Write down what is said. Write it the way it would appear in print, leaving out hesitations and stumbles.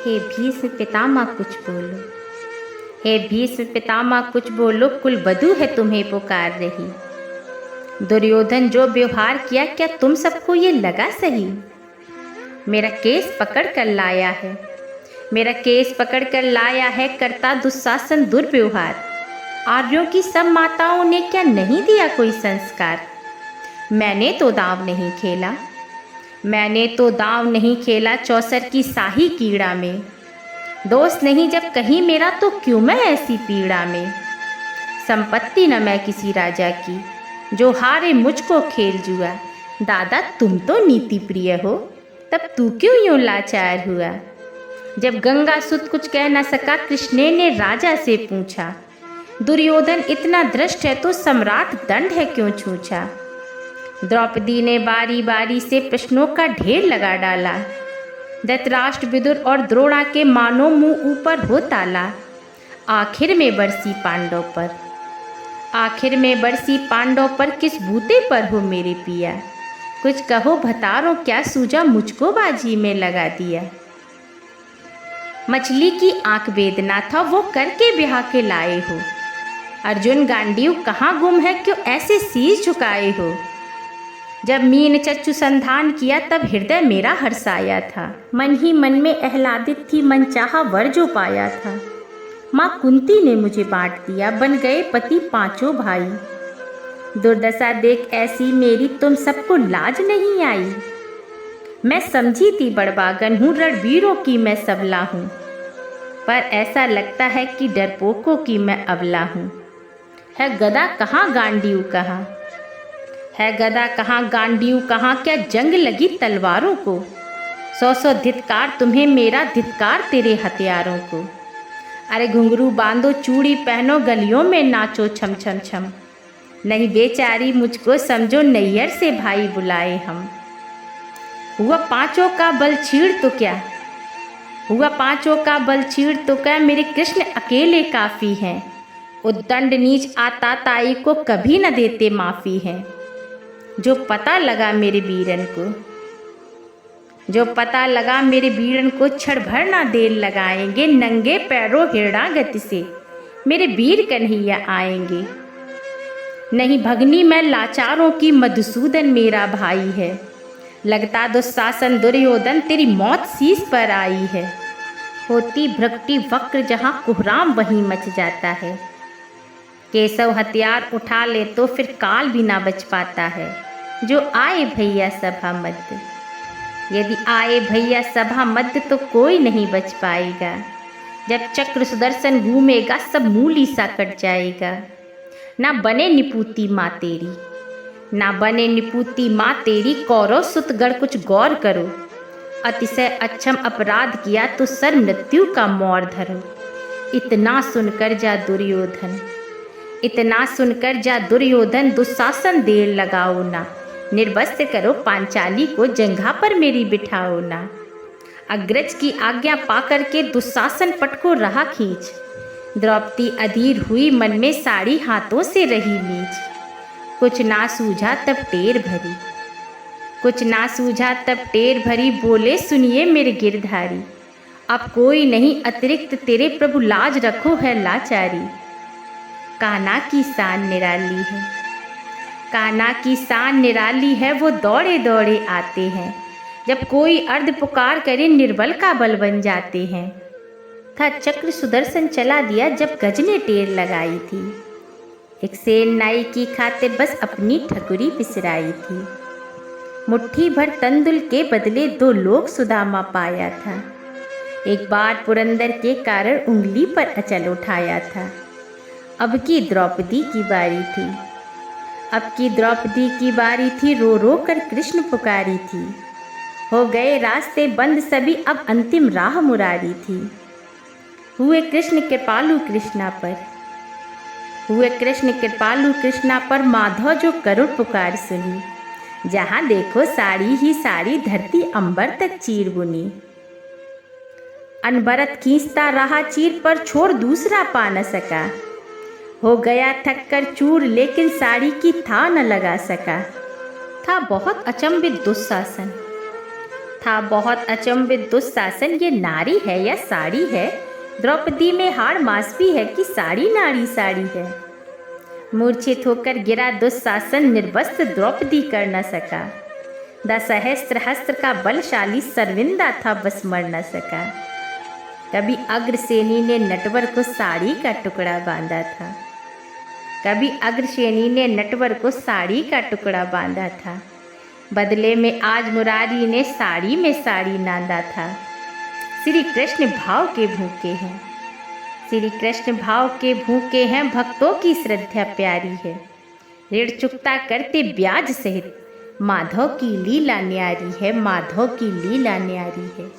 हे भीष्म पितामह कुछ बोलो, हे भीष्म पितामह कुछ बोलो, कुल बधू है तुम्हें पुकार रही। दुर्योधन जो व्यवहार किया क्या तुम सबको ये लगा सही? मेरा केस पकड़ कर लाया है, मेरा केस पकड़ कर लाया है, करता दुशासन दुर्व्यवहार। आर्यों की सब माताओं ने क्या नहीं दिया कोई संस्कार? मैंने तो दांव नहीं खेला, मैंने तो दांव नहीं खेला चौसर की शाही कीड़ा में। दोष नहीं जब कहीं मेरा तो क्यों मैं ऐसी पीड़ा में? संपत्ति न मैं किसी राजा की, जो हारे मुझको खेल जुआ। दादा तुम तो नीति प्रिय हो, तब तू क्यों यूं लाचार हुआ? जब गंगा सुत कुछ कह न सका, कृष्ण ने राजा से पूछा। दुर्योधन इतना दृष्ट है तो सम्राट दंड है क्यों छूछा? द्रौपदी ने बारी बारी से प्रश्नों का ढेर लगा डाला। धृतराष्ट्र विदुर और द्रोणा के मानो मुंह ऊपर हो ताला। आखिर में बरसी पांडव पर, आखिर में बरसी पांडव पर, किस बूते पर हो मेरे पिया? कुछ कहो भतारो क्या सूझा, मुझको बाजी में लगा दिया। मछली की आंख वेदना था वो करके ब्याह के लाए हो। अर्जुन गांडीव कहाँ गुम है, क्यों ऐसे शीश झुकाए हो? जब मीन चक्षु संधान किया तब हृदय मेरा हर्षाया था। मन ही मन में आह्लादित थी, मन चाहा वर जो पाया था। माँ कुंती ने मुझे बांट दिया, बन गए पति पांचों भाई। दुर्दशा देख ऐसी मेरी तुम सबको लाज नहीं आई। मैं समझी थी बड़बागन हूँ, रणवीरों की मैं सबला हूँ, पर ऐसा लगता है कि डरपोकों की मैं अबला हूँ। है गदा कहाँ गांडीव कहाँ, है गदा कहाँ गांडीव कहाँ, क्या जंग लगी तलवारों को? सौ सौ धिक्कार तुम्हें मेरा, धिक्कार तेरे हथियारों को। अरे घुंघरू बांधो चूड़ी पहनो, गलियों में नाचो छम छम छम। नहीं बेचारी मुझको समझो, नैयर से भाई बुलाए हम। हुआ पांचों का बल छीड़ तो क्या, हुआ पांचों का बल छीड़ तो क्या, मेरे कृष्ण अकेले काफ़ी हैं। उद्दंड नीच आता ताई को कभी न देते माफ़ी हैं। जो पता लगा मेरे वीरन को, जो पता लगा मेरे वीरन को, क्षण भर ना देर लगाएंगे। नंगे पैरों हिरणागति से मेरे वीर कन्हैया आएंगे। नहीं भगनी मैं लाचारों की, मधुसूदन मेरा भाई है। लगता दुशासन दुर्योधन तेरी मौत शीश पर आई है। होती भ्रकटी वक्र जहाँ कुहराम वहीं मच जाता है। केशव हथियार उठा ले तो फिर काल भी ना बच पाता है। जो आए भैया सभा मध्य, यदि आए भैया सभा मध्य तो कोई नहीं बच पाएगा। जब चक्र सुदर्शन घूमेगा सब मूली सा कट जाएगा। ना बने निपूती माँ तेरी, ना बने निपूती माँ तेरी, कौरव सुतगढ़ कुछ गौर करो। अतिशय अक्षम अपराध किया तो सर मृत्यु का मोर धरो। इतना सुनकर जा दुर्योधन, इतना सुनकर जा दुर्योधन, दुशासन देर लगाओ ना। निर्वस्त्र करो पांचाली को, जंघा पर मेरी बिठाओ ना। अग्रज की आज्ञा पाकर के दुशासन पट को रहा खींच। द्रौपदी अधीर हुई मन में, साड़ी हाथों से रही नीच। कुछ ना सूझा तब टेर भरी, कुछ ना सूझा तब टेर भरी, बोले सुनिए मेरे गिरधारी। अब कोई नहीं अतिरिक्त तेरे, प्रभु लाज रखो है लाचारी। कान्हा की शान निराली है, कान्हा की शान निराली है, वो दौड़े दौड़े आते हैं। जब कोई अर्ध पुकार करे निर्बल का बल बन जाते हैं। था चक्र सुदर्शन चला दिया जब गज ने टेर लगाई थी। एक सेन नाई की खातिर बस अपनी ठकुरी बिसराई थी। मुट्ठी भर तंदुल के बदले 2 लोग सुदामा पाया था। एक बार पुरंदर के कारण उंगली पर अचल उठाया था। अब की द्रौपदी की बारी थी, अब की द्रौपदी की बारी थी, रो रो कर कृष्ण पुकारी थी। हो गए रास्ते बंद सभी, अब अंतिम राह मुरारी थी। हुए कृष्ण कृपालु कृष्णा पर, हुए कृष्ण कृपालु कृष्णा पर, माधव जो करुण पुकार सुनी। जहाँ देखो साड़ी ही साड़ी, धरती अंबर तक चीर बुनी। अनबरत खींचता रहा चीर पर, छोड़ दूसरा पा न सका। हो गया थक कर चूर, लेकिन साड़ी की था न लगा सका। था बहुत अचंभित दुशासन, था बहुत अचंभित दुशासन, ये नारी है या साड़ी है? द्रौपदी में हाड़ मास भी है कि साड़ी नारी साड़ी है? मूर्छित होकर गिरा दुशासन, निर्वस्त्र द्रौपदी कर न सका। दसहस्त्र हस्त्र का बलशाली सरविंदा था, बस मर न सका। कभी अग्रसेनी ने नटवर को साड़ी का टुकड़ा बांधा था, कभी अग्रसेनी ने नटवर को साड़ी का टुकड़ा बांधा था। बदले में आज मुरारी ने साड़ी में साड़ी नांदा था। श्री कृष्ण भाव के भूखे हैं, श्री कृष्ण भाव के भूखे हैं, भक्तों की श्रद्धा प्यारी है। ऋण चुकता करते ब्याज सहित, माधव की लीला न्यारी है, माधव की लीला न्यारी है।